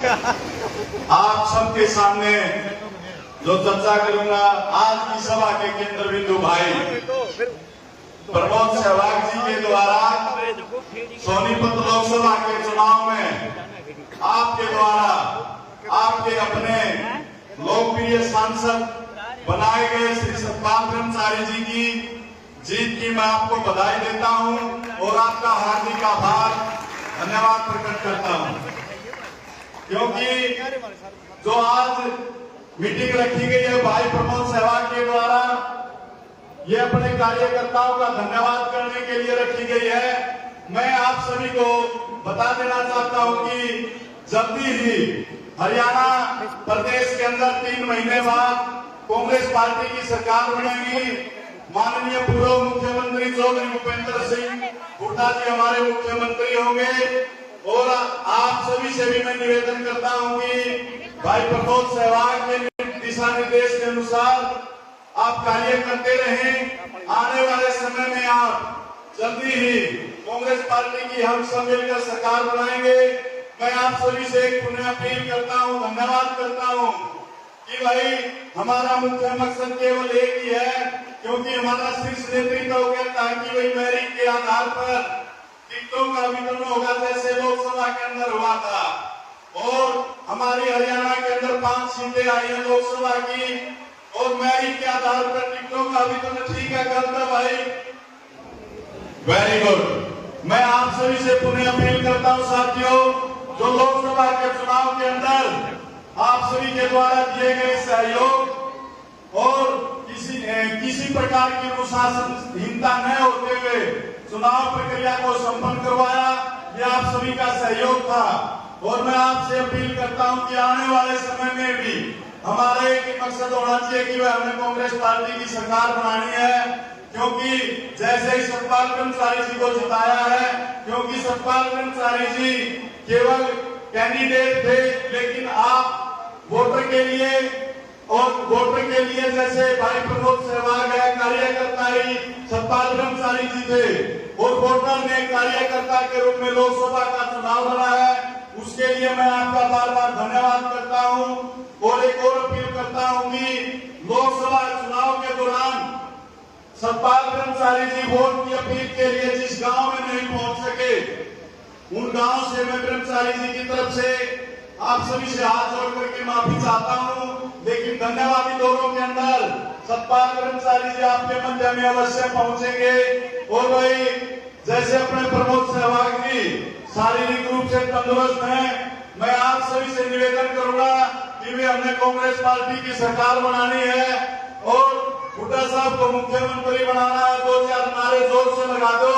आप सबके सामने जो चर्चा करूंगा, आज की सभा के केंद्र बिंदु भाई प्रमोद सहवाग जी के द्वारा सोनीपत लोकसभा के चुनाव में आपके द्वारा आपके अपने लोकप्रिय सांसद बनाए गए श्री सतपाल ब्रह्मचारी जी की जीत की मैं आपको बधाई देता हूं और आपका हार्दिक आभार धन्यवाद प्रकट करता हूं, क्योंकि जो आज मीटिंग रखी गई है भाई प्रमोद सहवाग के द्वारा, ये अपने कार्यकर्ताओं का धन्यवाद करने के लिए रखी गई है। मैं आप सभी को बता देना चाहता हूं कि जल्दी ही हरियाणा प्रदेश के अंदर 3 महीने बाद कांग्रेस पार्टी की सरकार बनेगी। माननीय पूर्व मुख्यमंत्री चौधरी भूपेंद्र सिंह हुड्डा जी हमारे मुख्यमंत्री होंगे और आप सभी से भी मैं निवेदन करता हूं कि भाई प्रमोद सहवाग के दिशा निर्देश के अनुसार आप कार्य करते रहें। आने वाले समय में आप जल्दी ही कांग्रेस पार्टी की हम सब मिलकर सरकार बनाएंगे। मैं आप सभी से एक पुनः अपील करता हूं, धन्यवाद करता हूं कि भाई हमारा मुख्य मकसद केवल एक ही है, क्योंकि हमारा शीर्ष नेतृत्व कहता है कि भाई मेरिट के आधार पर टिकटों का वितरण होगा, जैसे लोकसभा के अंदर हुआ था। और हमारी हरियाणा के अंदर 5 सीटें आई है लोकसभा की, और मेरिट के आधार पर टिकटों का वितरण ठीक है, गलत है भाई? Very good. मैं आप सभी से पुनः अपील करता हूं साथियों, जो लोकसभा के चुनाव के अंदर आप सभी के द्वारा दिए गए सहयोग और किसी प्रकार की अनुशासनहीनता न होते हुए चुनाव प्रक्रिया को संपन्न करवाया, ये आप सभी का सहयोग था। और मैं आपसे अपील करता हूं कि आने वाले समय में भी हमारा एक मकसद होना चाहिए कि वह हमें कांग्रेस पार्टी की सरकार बनानी है, क्योंकि जैसे ही सतपाल ब्रह्मचारी जी को जिताया है, क्योंकि सतपाल ब्रह्मचारी जी केवल कैंडिडेट थे, लेकिन आप वोटर के लिए जैसे भाई प्रमोद सहवाग है, कार्यकर्ता ही सतपाल ब्रह्मचारी जी थे, और वोटर ने कार्यकर्ता के रूप में लोकसभा का चुनाव लड़ा है। उसके लिए मैं आपका बार बार धन्यवाद करता हूं और एक और अपील करता हूं कि लोकसभा चुनाव के दौरान सतपाल ब्रह्मचारी जी वोट की अपील के लिए जिस गांव में नहीं पहुंच सके, उन गांव से मैं ब्रह्मचारी जी की तरफ से आप सभी से हाथ जोड़ करके माफी चाहता हूं। लेकिन धन्यवादी दौरों के अंदर सतपाल ब्रह्मचारी जी आपके मध्य में अवश्य पहुंचेंगे। और भाई जैसे अपने प्रमोद सहवाग जी शारीरिक रूप से तंदुरुस्त हैं, मैं आप सभी से निवेदन करूंगा कि वे हमने कांग्रेस पार्टी की सरकार बनानी है और हुड्डा साहब को मुख्यमंत्री बनाना है। 2-4 नारे जोर से लगा दो,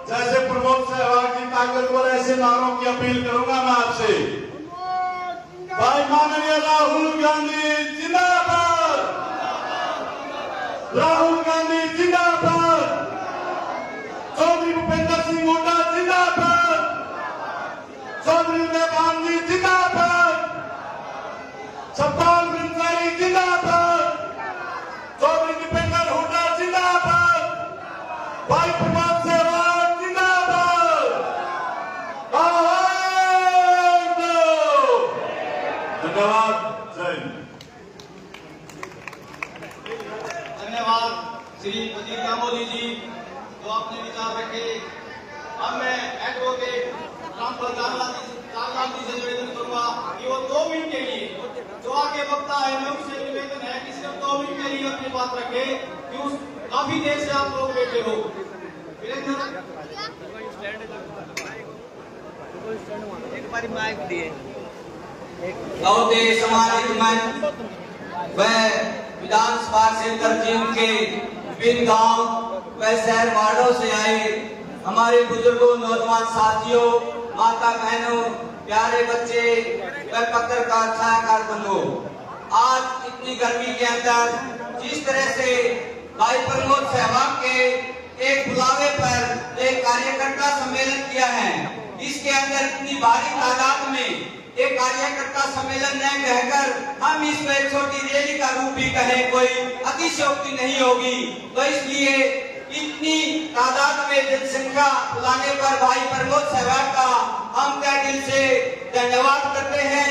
जैसे प्रमोद सहवाग जी ताकतवर, ऐसे नारों की अपील करूंगा मैं आपसे। भाई माननीय राहुल गांधी जिंदाबाद, राहुल गांधी जिंदाबाद, चौधरी भूपेंद्र सिंह हुड्डा जिंदाबाद, चौधरी उदयभान जी जिंदाबाद, सतपाल ब्रह्मचारी जिंदाबाद, चौधरी दीपेंद्र हुड्डा जिंदाबाद, भाई प्रमोद सहवाग जिंदाबाद। धन्यवाद। जय धन्यवाद श्री प्रदीप दामोदी जी, जो आपने विचार रखे। अब मैं एडवोकेट रामफल लाल जी से निवेदन करूंगा कि वो 2 मिनट के लिए, जो आगे वक्ता है, मैं उससे निवेदन है कि सिर्फ 2 मिनट के लिए अपनी बात रखे, कि उस काफी देर से आप लोग बैठे हो। एक बार माइक दिए। सम्मानित मंच व विधानसभा क्षेत्र के विभिन्न गांव व शहर वार्डों से आए हमारे बुजुर्गों, नौजवान साथियों, माता बहनों, प्यारे बच्चे व पत्रकार छायाकार बंधुओं, आज इतनी गर्मी के अंदर जिस तरह से भाई प्रमोद सहवाग के एक बुलावे पर एक कार्यकर्ता सम्मेलन किया है, इसके अंदर इतनी भारी तादाद में एक कार्यकर्ता सम्मेलन न कहकर हम इसको एक छोटी रैली का रूप भी कहें, कोई अतिशयोक्ति नहीं होगी। तो इसलिए इतनी तादाद में जनसंख्या बुलाने पर भाई प्रमोद सहवाग का हम तहे दिल से धन्यवाद करते हैं।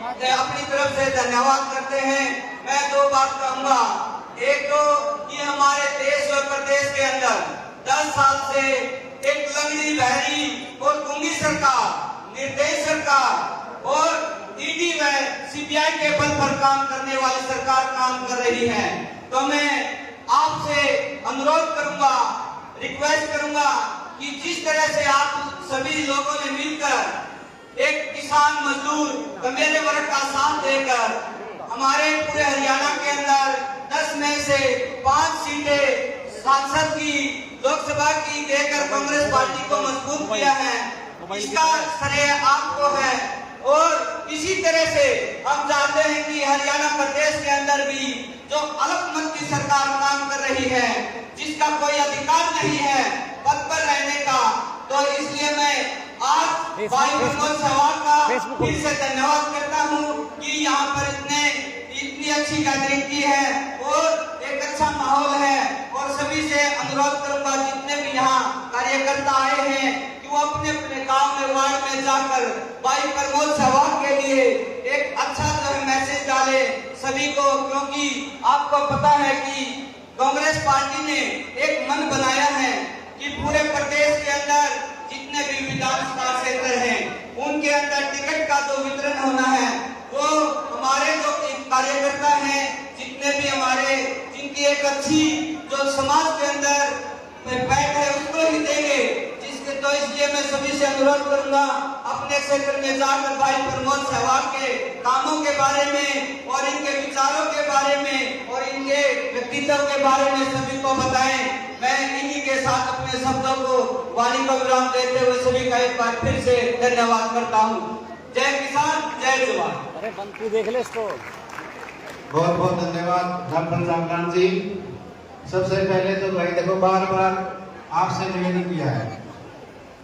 अपनी तरफ से धन्यवाद करते हैं। मैं दो बात कहूंगा। एक तो ये हमारे देश और प्रदेश के अंदर 10 साल से एक लंगड़ी बहरी और गूंगी सरकार, निर्दयी सरकार और ईडी व सीबीआई के बल पर काम करने वाली सरकार काम कर रही है। तो मैं आपसे अनुरोध करूंगा, रिक्वेस्ट करूंगा कि जिस तरह से आप सभी लोगों ने मिलकर एक किसान मजदूर कमेरे वर्ग का साथ देकर हमारे पूरे हरियाणा के अंदर 10 में से 5 सीटें सांसद की लोकसभा की देकर कांग्रेस पार्टी को मजबूत किया है, इसका श्रेय आपको है। और इसी तरह से हम जानते हैं कि हरियाणा प्रदेश के अंदर भी जो अल्पमत की सरकार काम कर रही है, जिसका कोई अधिकार नहीं है पद पर रहने का, तो इसलिए मैं आज भाई प्रमोद सहवाग का फिर से धन्यवाद करता हूं कि यहाँ पर इतनी अच्छी गैदरिंग की है और एक अच्छा माहौल है। और सभी से अनुरोध करूंगा, जितने भी यहाँ कार्यकर्ता आए हैं, कि वो अपने अपने गांव में, वार्ड में जाकर भाई प्रमोद सहवाग के लिए एक अच्छा जो है मैसेज डाले सभी को, क्योंकि आपको पता है कि कांग्रेस पार्टी ने एक मन बनाया है कि पूरे प्रदेश के अंदर जितने भी विधानसभा क्षेत्र हैं, उनके अंदर टिकट का जो वितरण होना है, वो हमारे जो कार्यकर्ता हैं, जितने भी हमारे, जिनकी एक अच्छी जो समाज के अंदर बैठ है, उसको ही देंगे। जिसके तो इसलिए मैं सभी से अनुरोध करूंगा, अपने क्षेत्र में जाकर भाई प्रमोद सहवाग के कामों के बारे में और इनके विचारों के बारे में और इनके व्यक्तित्व के बारे में सभी को बताएं। मैं इन्हीं के साथ अपने शब्दों को वाणी को विराम देते हुए सभी का एक बार फिर से धन्यवाद करता हूँ। जय किसान, जय जवान। अरे बंतु देख ले इसको। बहुत बहुत धन्यवाद डॉक्टर जामगान जी। सबसे पहले तो भाई देखो, बार बार आपसे निवेदन किया है,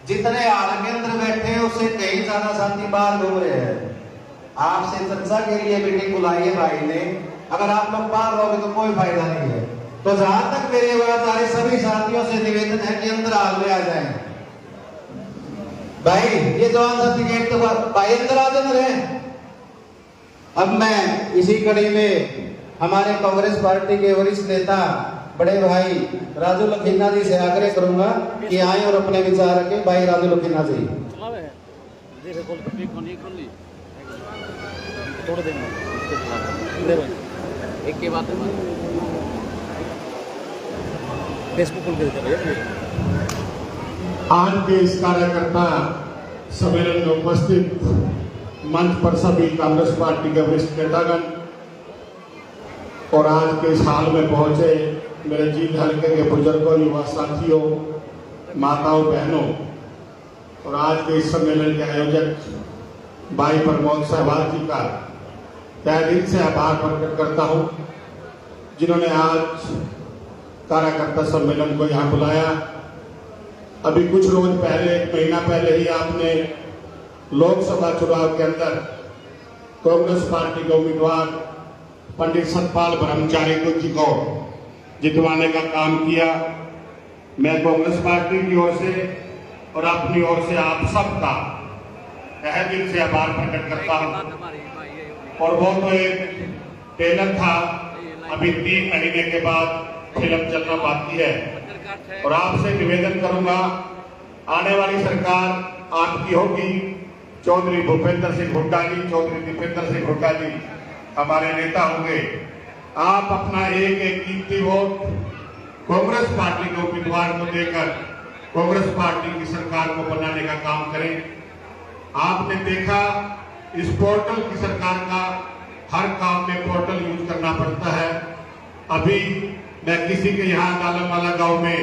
जितने हाल के अंदर बैठे हैं उससे कई ज्यादा साथी बाहर घूम रहे हैं। आपसे चर्चा के लिए मीटिंग बुलाई है भाई ने, अगर आप लोग बाहर रहोगे तो कोई फायदा नहीं है। तो जहां तक मेरी आवाज आ रही, सभी साथियों से निवेदन है कि अंदर हाल में आ जाए। भाई ये जवान साथी गेट के बाद भाई अंदर आ जाए। अब मैं इसी कड़ी में हमारे कांग्रेस पार्टी के वरिष्ठ नेता बड़े भाई राजू लखीना जी से आग्रह करूंगा कि आए और अपने विचार रखें। भाई राजू लखीना जी। एक के बाद फेसबुक खोल के देते। आज के इस कार्यकर्ता सम्मेलन में उपस्थित मंच पर सभी कांग्रेस पार्टी के वरिष्ठ नेतागण और आज के इस हाल में पहुंचे मेरे जीत हल्के के बुजुर्गों, युवा साथियों, माताओं, बहनों और आज के इस सम्मेलन के आयोजक भाई प्रमोद सहवाग जी का तहे दिल से आभार प्रकट करता हूं, जिन्होंने आज कार्यकर्ता सम्मेलन को यहाँ बुलाया। अभी कुछ रोज पहले, 1 महीना पहले ही आपने लोकसभा चुनाव के अंदर कांग्रेस पार्टी के उम्मीदवार पंडित सतपाल ब्रह्मचारी जी को जितवाने का काम किया। मैं कांग्रेस पार्टी की ओर से और अपनी ओर से आप सबका तहे दिल से आभार प्रकट करता हूं। और वो तो एक ट्रेलर था, अभी 3 महीने के बाद फिल्म चलना बाकी है। और आपसे निवेदन करूंगा, आने वाली सरकार आपकी होगी। चौधरी भूपेंद्र सिंह हुड्डा जी, चौधरी दीपेंद्र सिंह हुड्डा जी हमारे नेता होंगे। आप अपना एक एक कीमती वोट कांग्रेस पार्टी के उम्मीदवार को देकर कांग्रेस पार्टी की सरकार को बनाने का काम करें। आपने देखा इस पोर्टल की सरकार का हर काम में पोर्टल यूज करना पड़ता है। अभी मैं किसी के यहाँ गालमवाला गांव में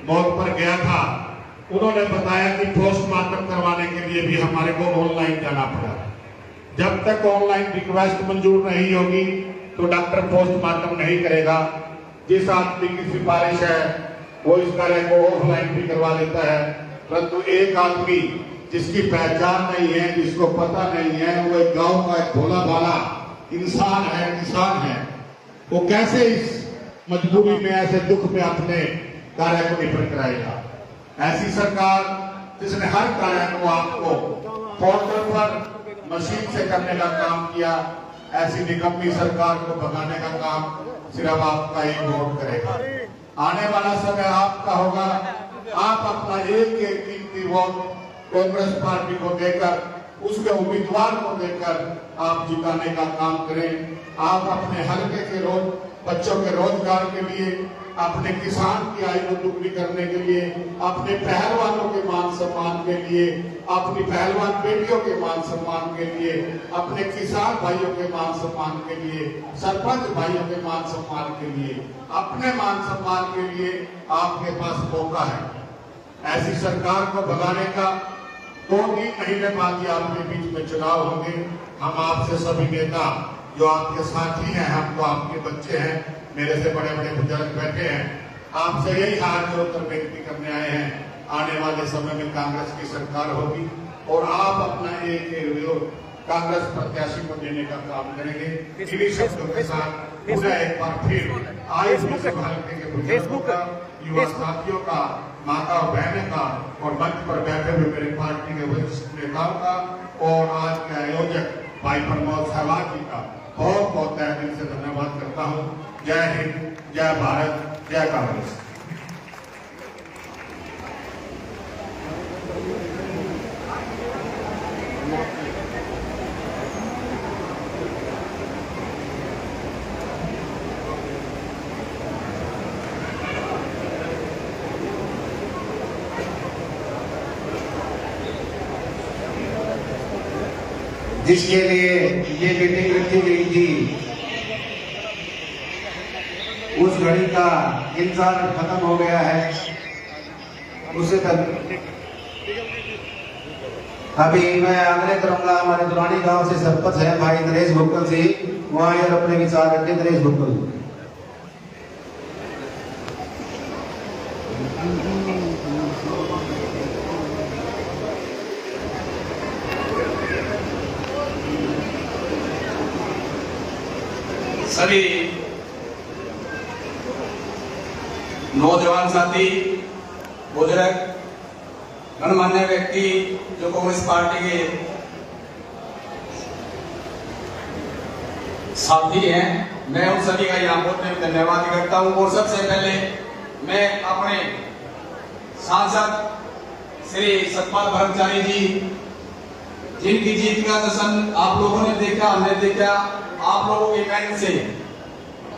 मौत पर गया था, उन्होंने बताया कि पोस्टमार्टम करवाने के लिए भी हमारे को ऑनलाइन जाना पड़ा। जब तक ऑनलाइन रिक्वेस्ट मंजूर नहीं होगी तो डॉक्टर पोस्टमार्टम नहीं करेगा। जिस आदमी की सिफारिश है वो इस कार्य को ऑफलाइन भी करवा लेता है, परंतु एक आदमी जिसकी पहचान नहीं है, जिसको पता नहीं है, वो एक गांव का एक भोला भाला इंसान है, किसान है, वो कैसे इस मजबूरी में, ऐसे दुख में अपने कार्य को निपट कराएगा। ऐसी सरकार जिसने हर कार्य को आपको पोर्टल पर मशीन से करने का काम किया, ऐसी निकम्मी सरकार को भगाने का काम सिर्फ आपका ही वोट करेगा। आने वाला समय आपका होगा। आप अपना एक एक कीमती वोट कांग्रेस पार्टी को देकर, उसके उम्मीदवार को देकर आप जिताने का काम करें। आप अपने हल्के के बच्चों के रोजगार के लिए, अपने किसान की आय को दुगनी करने के लिए, अपने पहलवानों के मान सम्मान के लिए, अपनी पहलवान बेटियों के मान सम्मान के लिए, अपने किसान भाइयों के मान सम्मान के लिए, सरपंच भाइयों के मान सम्मान के लिए, अपने मान सम्मान के लिए आपके पास मौका है। ऐसी सरकार को भगाने का 2-3 महीने बाद ही आपके बीच में चुनाव होंगे। हम आपसे सभी नेता जो आपके साथी हैं, हम तो आपके बच्चे हैं, मेरे से बड़े बड़े बुजुर्ग बैठे हैं, आपसे यही हाथ जोड़कर विनती करने आए हैं। आने वाले समय में कांग्रेस की सरकार होगी और आप अपना एक विरोध कांग्रेस प्रत्याशी को देने का काम करेंगे। इन्हीं शब्दों के साथ पुनः एक बार फिर आयुष हल्के के बुजुर्गों का, युवा साथियों का, माता और बहनों का और मंच पर बैठे हुए मेरे पार्टी के वरिष्ठ नेताओं का और आज के आयोजक भाई प्रमोद सहवाग जी का बहुत बहुत तहे दिल से धन्यवाद करता हूँ। जय हिंद, जय भारत, जय कांग्रेस। जिसके लिए ये मीटिंग रखी गई थी, उस घड़ी का इंतजार खत्म हो गया है। उससे तक अभी मैं आग्रह करूंगा, हमारे दुरानी गांव से सरपंच है भाई नरेश भुक्कल जी, वहां और अपने विचार रखें। नरेश भुक्कल। सभी नौजवान साथी, बुजुर्ग, गणमान्य व्यक्ति जो कांग्रेस पार्टी के साथी हैं, मैं उन सभी का यहाँ बहुत धन्यवाद करता हूँ। और सबसे पहले मैं अपने सांसद श्री सतपाल ब्रह्मचारी जी, जिनकी जीत का जश्न आप लोगों ने देखा, हमने देखा, आप लोगों की मेहनत से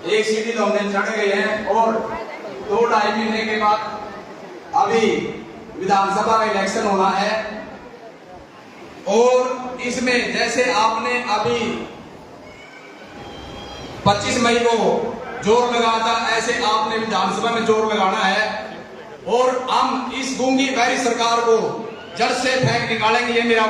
एक सीढ़ी तो हमने चढ़ गए हैं और 2-2.5 महीने के बाद अभी विधानसभा में इलेक्शन होना है। और इसमें जैसे आपने अभी 25 मई को जोर लगाया था, ऐसे आपने विधानसभा में जोर लगाना है और हम इस गूंगी बहरी सरकार को जड़ से फेंक निकालेंगे। ये मेरा